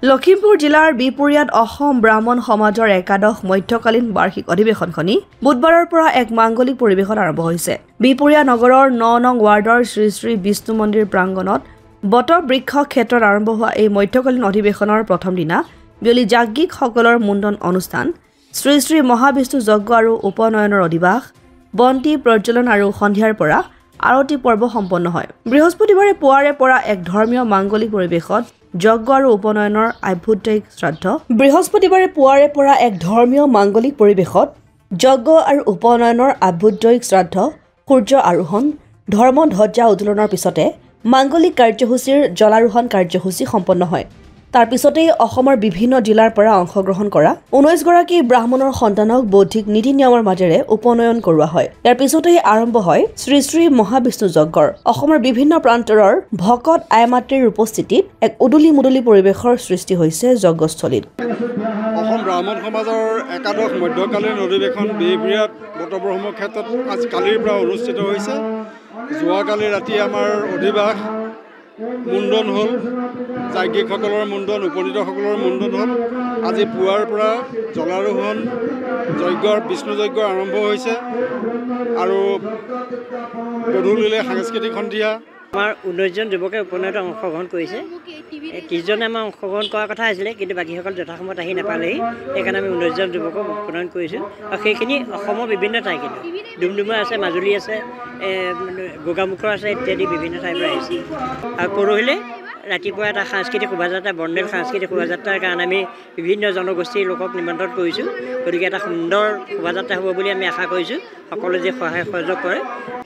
লখিমপুৰ জিলাৰ বিপুৰীয়াত অসম ব্ৰাহ্মণ সমাজৰ একাদশ মধ্যকালীন বাৰ্ষিক অধিৱেশনখনি বুধবাৰৰ পৰা এক মাংগলিক পৰিৱেশত আৰম্ভ হৈছে। বিপুৰীয়া নগৰৰ ৯ নং ৱাৰ্ডৰ শ্ৰী শ্ৰী বিষ্ণু মন্দিৰ প্ৰাংগণত বটবৃক্ষ ক্ষেত্ৰত আৰম্ভ হোৱা এই মধ্যকালীন অধিৱেশনৰ প্ৰথম দিনা বিয়লি যাজ্ঞিকসকলৰ মুণ্ডন অনুষ্ঠান, শ্ৰী শ্ৰী মহাবিষ্ণু যজ্ঞ আৰু উপনয়নৰ অধিবাস, বন্তি প্ৰজ্বলন আৰু সন্ধিয়াৰ পৰা আৰতি পৰ্ব সম্পন্ন হয়। বৃহস্পতিবাৰে পুৱাৰে পৰা এক ধৰ্মীয় মাংগলিক পৰিৱেশত যজ্ঞ আৰু উপনয়নৰ আভ্যুদয়িক শ্ৰাদ্ধ সূৰ্য আৰোহণ, ধৰ্ম ধ্বজা উত্তোলনৰ পিছতে মাংগলিক কাৰ্যসূচীৰ জলাৰোহণ কাৰ্যসূচী সম্পন্ন হয়। তাৰ পিছতেই অসমৰ বিভিন্ন জিলাৰ পৰা অংশগ্ৰহণ কৰা ১৯ গৰাকী ব্ৰাহ্মণৰ সন্তানক বৌদ্ধিক নীতি নিয়মৰ মাজেৰে উপনয়ন কৰোৱা হয়। ইয়াৰ পিছতেই আৰম্ভ হয় শ্ৰী শ্ৰী মহাবিষ্ণু যজ্ঞৰ। অসমৰ বিভিন্ন প্ৰান্তৰৰ ভকত আইমাতৃৰ উপস্থিতিত এক উদুলি মুদুলি পৰিৱেশৰ সৃষ্টি হৈছে যজ্ঞস্থলীত। অসম ব্ৰাহ্মণ সমাজৰ একাদশ মধ্যকালীন অধিৱেশন বিপুৰীয়াত বটব্ৰহ্ম ক্ষেত্ৰত আজি কালিৰ পৰা অনুষ্ঠিত হৈছে। যোৱাকালি ৰাতি আমাৰ অধিবাস মুণ্ডন হ'ল, যাজ্ঞিকসকলৰ মুণ্ডন, উপনীতসকলৰ মুণ্ডন হ'ল। আজি পুৱাৰ পৰা জলাৰোহণ বিষ্ণু যজ্ঞ আৰম্ভ হৈছে আৰু গধূলিলৈ সাংস্কৃতিক সন্ধিয়া। আমাৰ ১৯জন যুৱকে উপনয়নত অংশগ্ৰহণ কৰিছে। ৩০জনে আমাৰ অংশগ্ৰহণ কৰাৰ কথা আছিলে, কিন্তু বাকীসকল যথাসময়ত আহি নাপালেহি। সেইকাৰণে আমি 19জন যুৱকক উপনয়ন কৰিছোঁ আৰু সেইখিনি অসমৰ বিভিন্ন ঠাই, কিন্তু ডুমডুমা আছে, মাজুলী আছে, গোগামুখৰ আছে ইত্যাদি বিভিন্ন ঠাইৰ পৰা আহিছে। আৰু পৰহিলৈ ৰাতিপুৱা এটা সাংস্কৃতিক শোভাযাত্ৰা, বৰ্ণেল সাংস্কৃতিক শোভাযাত্ৰাৰ কাৰণে আমি বিভিন্ন জনগোষ্ঠীৰ লোকক নিমন্ত্ৰণ কৰিছোঁ। গতিকে এটা সুন্দৰ শোভাযাত্ৰা হ'ব বুলি আমি আশা কৰিছোঁ। সকলোৱে যে সহায় সহযোগ কৰে।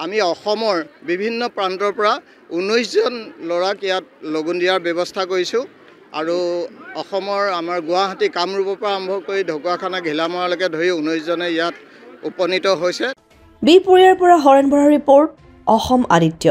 আমি অসমৰ বিভিন্ন প্ৰান্তৰ পৰা 19জন ল'ৰাক ইয়াত লগুণ দিয়াৰ ব্যৱস্থা কৰিছোঁ আৰু অসমৰ আমাৰ গুৱাহাটী কামৰূপৰ পৰা আৰম্ভ কৰি ঢকুৱাখানা ঘিলামৰালৈকে ধৰি 19জনে ইয়াত উপনীত হৈছে। বিপুৰীয়াৰ পৰা হৰেণ বৰাৰ ৰিপৰ্ট, অসম আদিত্য।